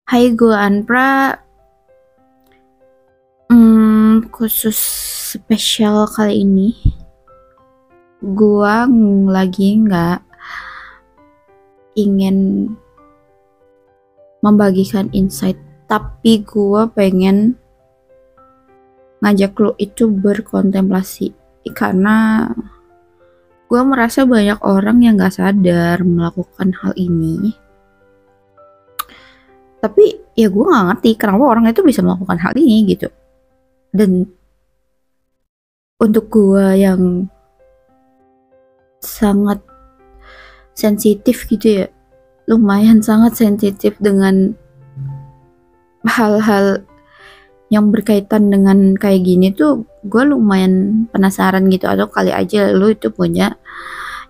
Hai, gue Anpra. Khusus spesial kali ini, gue lagi nggak ingin membagikan insight, tapi gue pengen ngajak lo itu berkontemplasi, karena gue merasa banyak orang yang nggak sadar melakukan hal ini. Tapi ya gue nggak ngerti kenapa orang itu bisa melakukan hal ini gitu. Dan untuk gue yang sangat sensitif gitu ya, lumayan sangat sensitif dengan hal-hal yang berkaitan dengan kayak gini tuh, gue lumayan penasaran gitu. Atau kali aja lu itu punya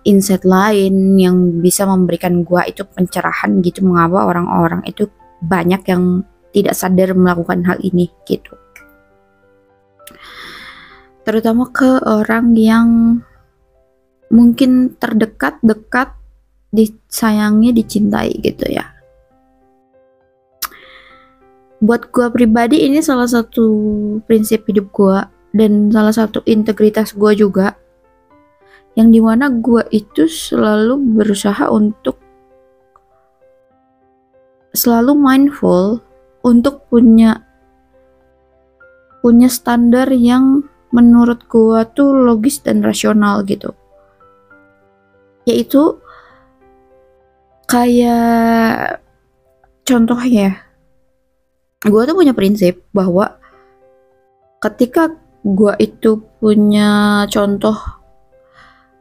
insight lain yang bisa memberikan gue itu pencerahan gitu, mengapa orang-orang itu banyak yang tidak sadar melakukan hal ini gitu, terutama ke orang yang mungkin terdekat, disayangi, dicintai gitu ya. Buat gue pribadi ini salah satu prinsip hidup gue dan salah satu integritas gue juga, yang dimana gue itu selalu berusaha untuk selalu mindful untuk punya standar yang menurut gue tuh logis dan rasional gitu. Yaitu kayak contohnya, gue tuh punya prinsip bahwa ketika gue itu punya contoh,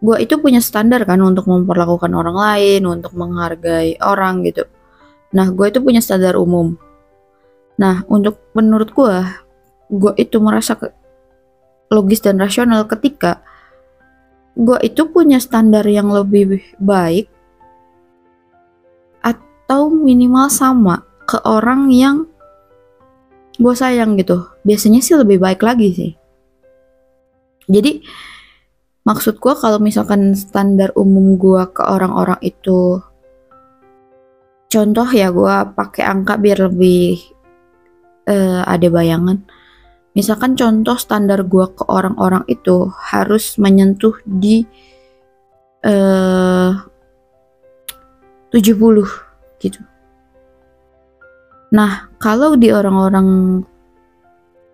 gue itu punya standar kan untuk memperlakukan orang lain, untuk menghargai orang gitu. Nah, gue itu punya standar umum. Nah, untuk menurut gue itu merasa logis dan rasional ketika gue itu punya standar yang lebih baik atau minimal sama ke orang yang gue sayang gitu. Biasanya sih lebih baik lagi sih. Jadi maksud gue, kalau misalkan standar umum gue ke orang-orang itu, contoh ya, gue pakai angka biar lebih ada bayangan. Misalkan contoh standar gue ke orang-orang itu harus menyentuh di 70 gitu. Nah, kalau di orang-orang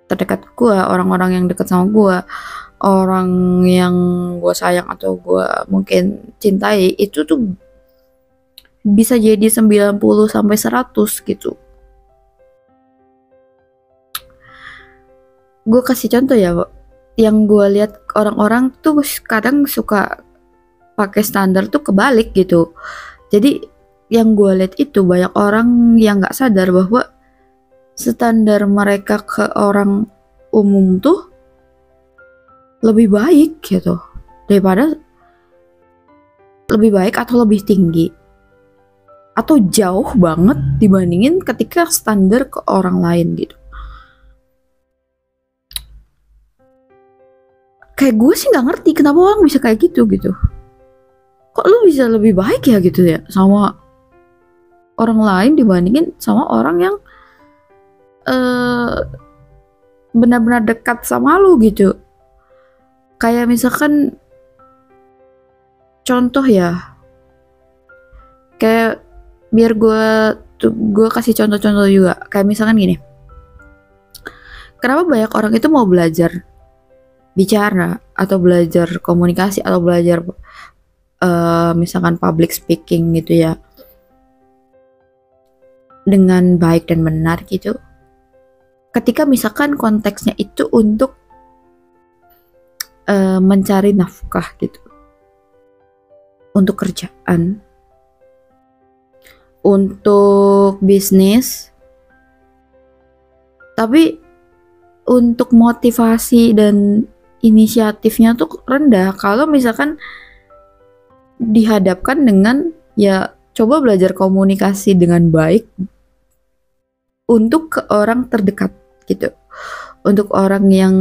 terdekat gue, orang-orang yang dekat sama gue, orang yang gue sayang atau gue mungkin cintai, itu tuh bisa jadi 90 sampai 100 gitu. Gue kasih contoh ya, yang gue lihat orang-orang tuh kadang suka pakai standar tuh kebalik gitu. Jadi yang gue lihat itu banyak orang yang nggak sadar bahwa standar mereka ke orang umum tuh lebih baik gitu, daripada lebih baik atau lebih tinggi atau jauh banget dibandingin ketika standar ke orang lain gitu. Kayak gue sih nggak ngerti kenapa orang bisa kayak gitu. Kok lu bisa lebih baik ya gitu ya sama orang lain dibandingin sama orang yang benar-benar dekat sama lu gitu. Kayak misalkan contoh ya, kayak biar gue kasih contoh-contoh juga. Kayak misalkan gini, kenapa banyak orang itu mau belajar bicara atau belajar komunikasi atau belajar misalkan public speaking gitu ya dengan baik dan benar gitu, ketika misalkan konteksnya itu untuk mencari nafkah gitu, untuk kerjaan, untuk bisnis, tapi untuk motivasi dan inisiatifnya tuh rendah. Kalau misalkan dihadapkan dengan, ya coba belajar komunikasi dengan baik untuk ke orang terdekat gitu, untuk orang yang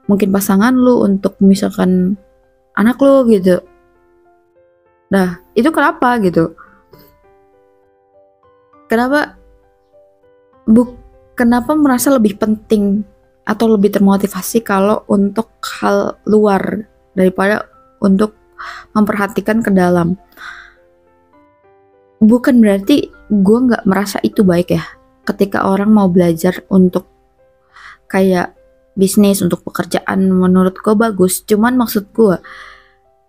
mungkin pasangan lu, untuk misalkan anak lu gitu. Nah, itu kenapa gitu? Kenapa kenapa merasa lebih penting atau lebih termotivasi kalau untuk hal luar daripada untuk memperhatikan ke dalam. Bukan berarti gue nggak merasa itu baik ya, ketika orang mau belajar untuk kayak bisnis, untuk pekerjaan, menurut gue bagus. Cuman maksud gue,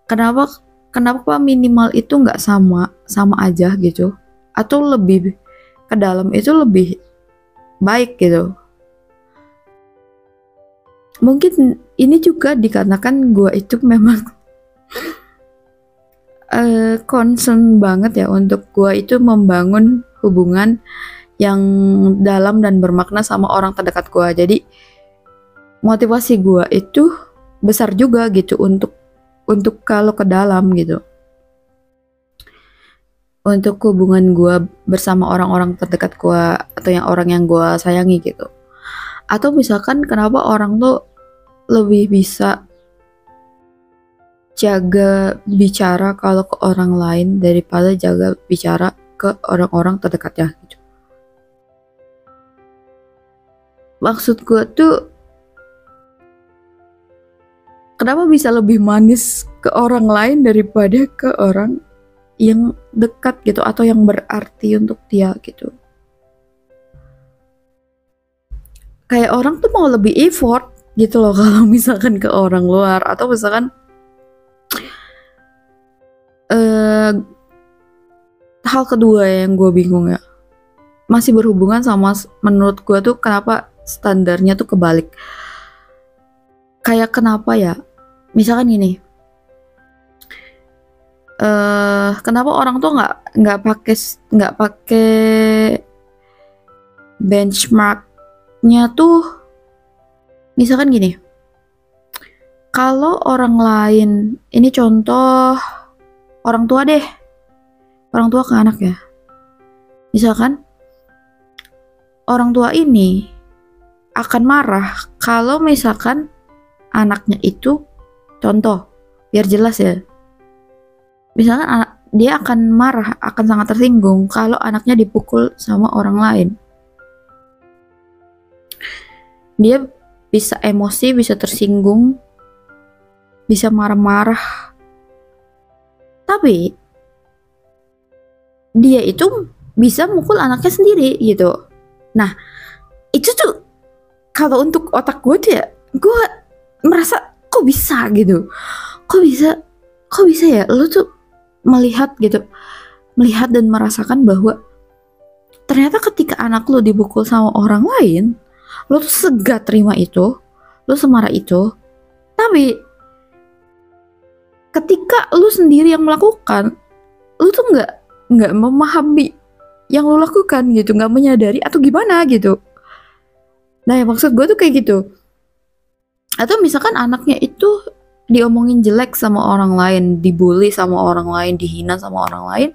kenapa minimal itu nggak sama aja gitu, atau lebih ke dalam itu lebih baik gitu. Mungkin ini juga dikarenakan gue itu memang concern banget ya untuk gue itu membangun hubungan yang dalam dan bermakna sama orang terdekat gue. Jadi motivasi gue itu besar juga gitu untuk kalau ke dalam gitu, untuk hubungan gue bersama orang-orang terdekat gue atau orang yang gue sayangi gitu. Atau misalkan kenapa orang tuh lebih bisa jaga bicara kalau ke orang lain daripada jaga bicara ke orang-orang terdekatnya gitu. Maksud gue tuh, kenapa bisa lebih manis ke orang lain daripada ke orang yang dekat gitu, atau yang berarti untuk dia gitu. Kayak orang tuh mau lebih effort gitu loh kalau misalkan ke orang luar. Atau misalkan hal kedua yang gue bingung ya, masih berhubungan sama, menurut gue tuh kenapa standarnya tuh kebalik. Kayak kenapa ya, misalkan gini, kenapa orang tuh nggak pakai benchmarknya tuh, misalkan gini, kalau orang lain, ini contoh orang tua deh, orang tua ke anak ya, misalkan orang tua ini akan marah kalau misalkan anaknya itu, contoh biar jelas ya, misalkan dia akan marah, akan sangat tersinggung kalau anaknya dipukul sama orang lain. Dia bisa emosi, bisa tersinggung, bisa marah-marah. Tapi dia itu bisa mukul anaknya sendiri gitu. Nah, itu tuh kalau untuk otak gue tuh ya, gue merasa kok bisa gitu. Kok bisa ya lu tuh melihat dan merasakan bahwa ternyata ketika anak lu dipukul sama orang lain, lu tuh segan terima itu, lu semarah itu. Tapi ketika lu sendiri yang melakukan, lu tuh nggak memahami yang lu lakukan gitu, nggak menyadari atau gimana gitu. Nah, ya maksud gue tuh kayak gitu. Atau misalkan anaknya itu diomongin jelek sama orang lain, dibully sama orang lain, dihina sama orang lain,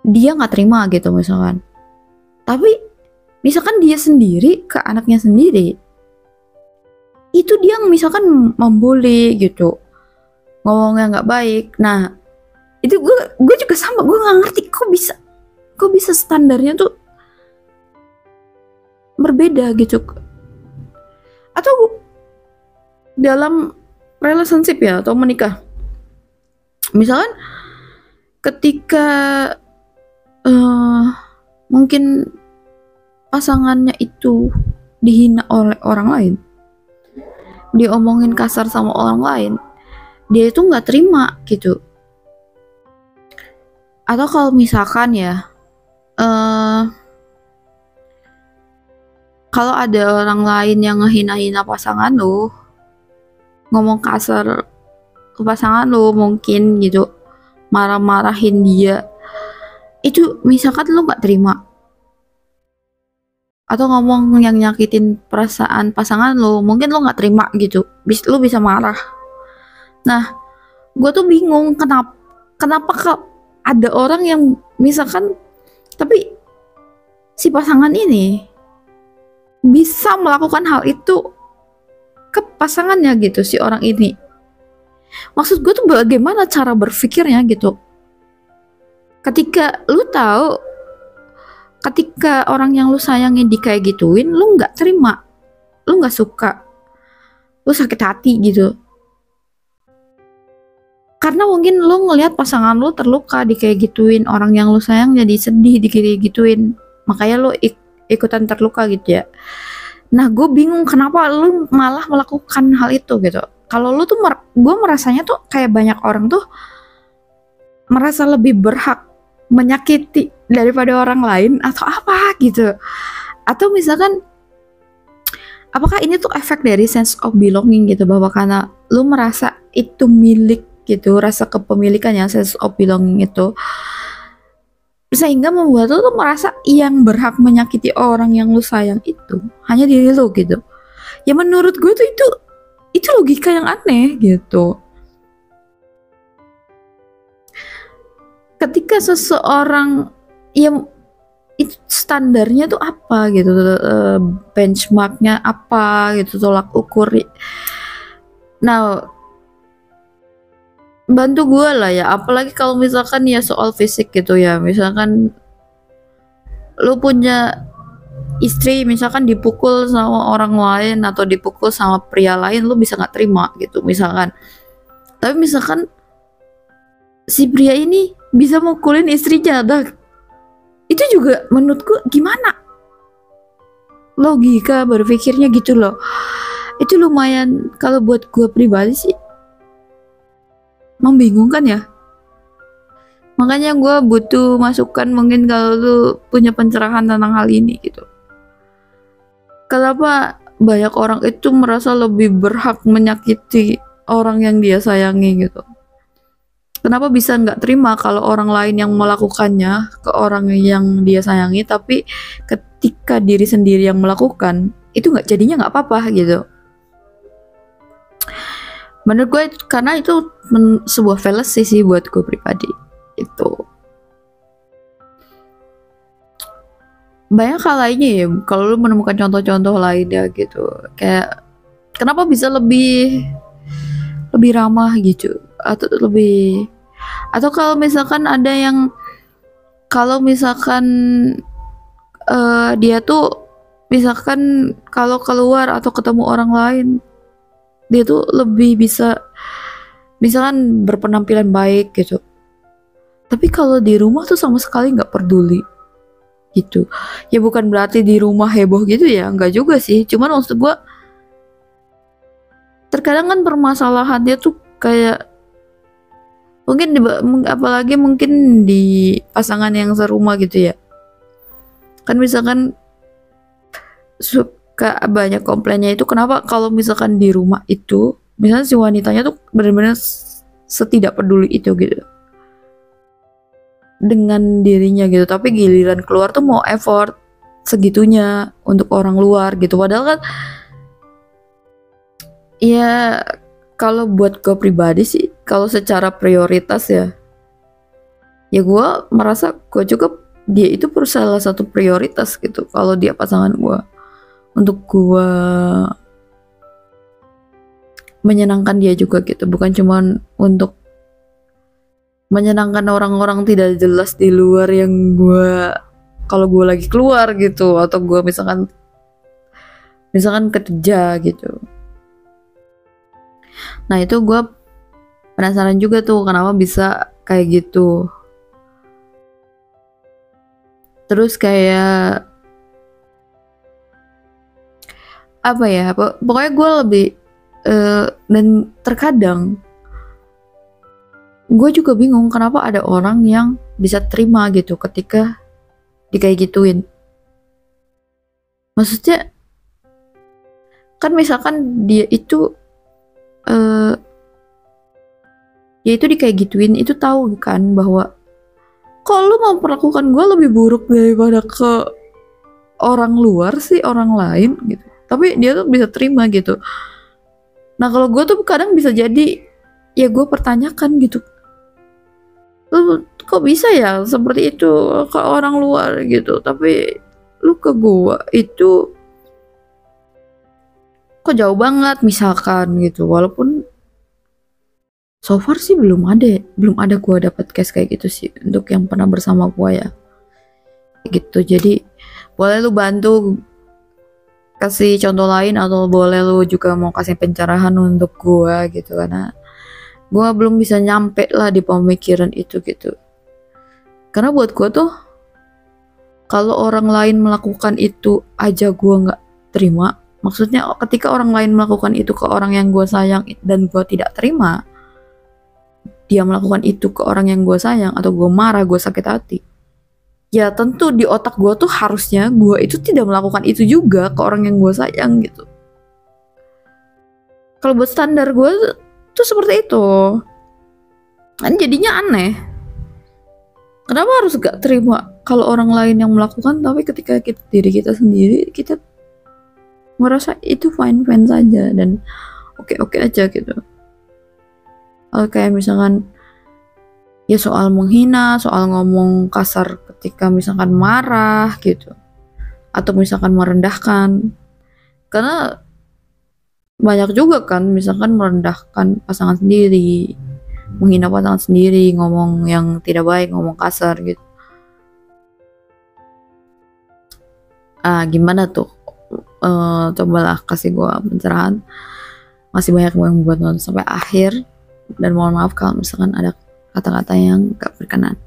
dia nggak terima gitu misalkan. Tapi misalkan dia sendiri ke anaknya sendiri, itu dia misalkan membuli gitu, ngomongnya nggak baik. Nah, itu gue juga sama, gue nggak ngerti kok bisa standarnya tuh berbeda gitu. Atau dalam relationship ya, atau menikah, misalkan ketika mungkin pasangannya itu dihina oleh orang lain, diomongin kasar sama orang lain, dia itu nggak terima gitu. Atau kalau misalkan ya, kalau ada orang lain yang ngehina-hina pasangan lu, ngomong kasar ke pasangan lu mungkin gitu, marah-marahin dia, itu misalkan lu nggak terima, atau ngomong yang nyakitin perasaan pasangan lu, mungkin lu nggak terima gitu, lu bisa marah. Nah, gue tuh bingung kenapa kok ada orang yang misalkan, tapi si pasangan ini bisa melakukan hal itu ke pasangannya gitu, si orang ini. Maksud gue tuh bagaimana cara berpikirnya gitu. Ketika lu tahu ketika orang yang lu sayangin di kayak gituin, lu nggak terima, lu nggak suka, lu sakit hati gitu. Karena mungkin lu ngelihat pasangan lu terluka di kayak gituin, orang yang lu sayang jadi sedih di kayak gituin, makanya lu ikutan terluka gitu ya. Nah, gue bingung kenapa lu malah melakukan hal itu gitu. Kalau lu tuh, gue merasanya tuh kayak banyak orang tuh merasa lebih berhak menyakiti daripada orang lain atau apa gitu. Atau misalkan, apakah ini tuh efek dari sense of belonging gitu, bahwa karena lu merasa itu milik gitu, rasa kepemilikan ya, sense of belonging itu, sehingga membuat lu tuh merasa yang berhak menyakiti orang yang lu sayang itu hanya diri lu gitu. Ya menurut gue tuh itu logika yang aneh gitu. Ketika seseorang, ya itu standarnya tuh apa gitu, benchmarknya apa gitu, tolak ukur. Nah, bantu gue lah ya, apalagi kalau misalkan ya soal fisik gitu ya, misalkan lu punya istri misalkan dipukul sama orang lain atau dipukul sama pria lain, lu bisa nggak terima gitu misalkan. Tapi misalkan si pria ini bisa mukulin istrinya, itu juga menurutku gimana logika berpikirnya gitu loh. Itu lumayan, kalau buat gue pribadi sih membingungkan ya. Makanya gue butuh masukan, mungkin kalau lu punya pencerahan tentang hal ini gitu. Kenapa banyak orang itu merasa lebih berhak menyakiti orang yang dia sayangi gitu? Kenapa bisa nggak terima kalau orang lain yang melakukannya ke orang yang dia sayangi, tapi ketika diri sendiri yang melakukan itu jadinya nggak apa-apa gitu? Menurut gue karena itu sebuah fallacy sih buat gue pribadi. Itu banyak hal lainnya ya, kalau lu menemukan contoh-contoh lainnya gitu, kayak kenapa bisa lebih ramah gitu, atau lebih, atau kalau misalkan ada yang, kalau misalkan dia tuh misalkan kalau keluar atau ketemu orang lain, dia tuh lebih bisa misalkan berpenampilan baik gitu, tapi kalau di rumah tuh sama sekali nggak peduli gitu. Ya bukan berarti di rumah heboh gitu ya, nggak juga sih, cuman maksud gue terkadang kan permasalahannya tuh kayak mungkin apalagi mungkin di pasangan yang serumah gitu ya, kan misalkan suka banyak komplainnya itu, kenapa kalau misalkan di rumah itu misalnya si wanitanya tuh benar-benar setidak peduli itu gitu dengan dirinya gitu, tapi giliran keluar tuh mau effort segitunya untuk orang luar gitu. Padahal kan ya, kalau buat gue pribadi sih, kalau secara prioritas ya gue merasa gue juga dia itu salah satu prioritas gitu, kalau dia pasangan gue, untuk gue menyenangkan dia juga gitu, bukan cuman untuk menyenangkan orang-orang tidak jelas di luar yang gue, kalau gue lagi keluar gitu, atau gue misalkan kerja gitu. Nah itu gue penasaran juga tuh kenapa bisa kayak gitu. Terus kayak apa ya, pokoknya gue lebih dan terkadang gue juga bingung kenapa ada orang yang bisa terima gitu ketika kayak gituin. Maksudnya kan misalkan dia itu kayak gituin, itu tahu kan bahwa kalau lu mau perlakukan gue lebih buruk daripada ke orang luar sih, orang lain gitu, tapi dia tuh bisa terima gitu. Nah kalau gue tuh kadang bisa jadi ya gue pertanyakan gitu, lu kok bisa ya seperti itu ke orang luar gitu, tapi lu ke gue itu kok jauh banget misalkan gitu. Walaupun so far sih belum ada gue dapet case kayak gitu sih untuk yang pernah bersama gue ya. gitu. Jadi boleh lu bantu kasih contoh lain, atau boleh lu juga mau kasih pencerahan untuk gua gitu, karena gua belum bisa nyampe lah di pemikiran itu gitu. Karena buat gua tuh kalau orang lain melakukan itu aja gua nggak terima. Maksudnya ketika orang lain melakukan itu ke orang yang gua sayang dan gua tidak terima, dia melakukan itu ke orang yang gua sayang, atau gua marah, gua sakit hati, ya tentu di otak gue tuh harusnya gue itu tidak melakukan itu juga ke orang yang gue sayang gitu. Kalau buat standar gue tuh seperti itu, kan jadinya aneh. Kenapa harus gak terima kalau orang lain yang melakukan, tapi ketika diri kita sendiri kita merasa itu fine fine saja dan oke oke aja gitu. Kayak misalkan ya soal menghina, soal ngomong kasar ketika misalkan marah gitu, atau misalkan merendahkan. Karena banyak juga kan misalkan merendahkan pasangan sendiri, menghina pasangan sendiri, ngomong yang tidak baik, ngomong kasar gitu. Gimana tuh? Cobalah kasih gue pencerahan. Masih banyak yang buat nonton sampai akhir, dan mohon maaf kalau misalkan ada kata-kata yang gak berkenan.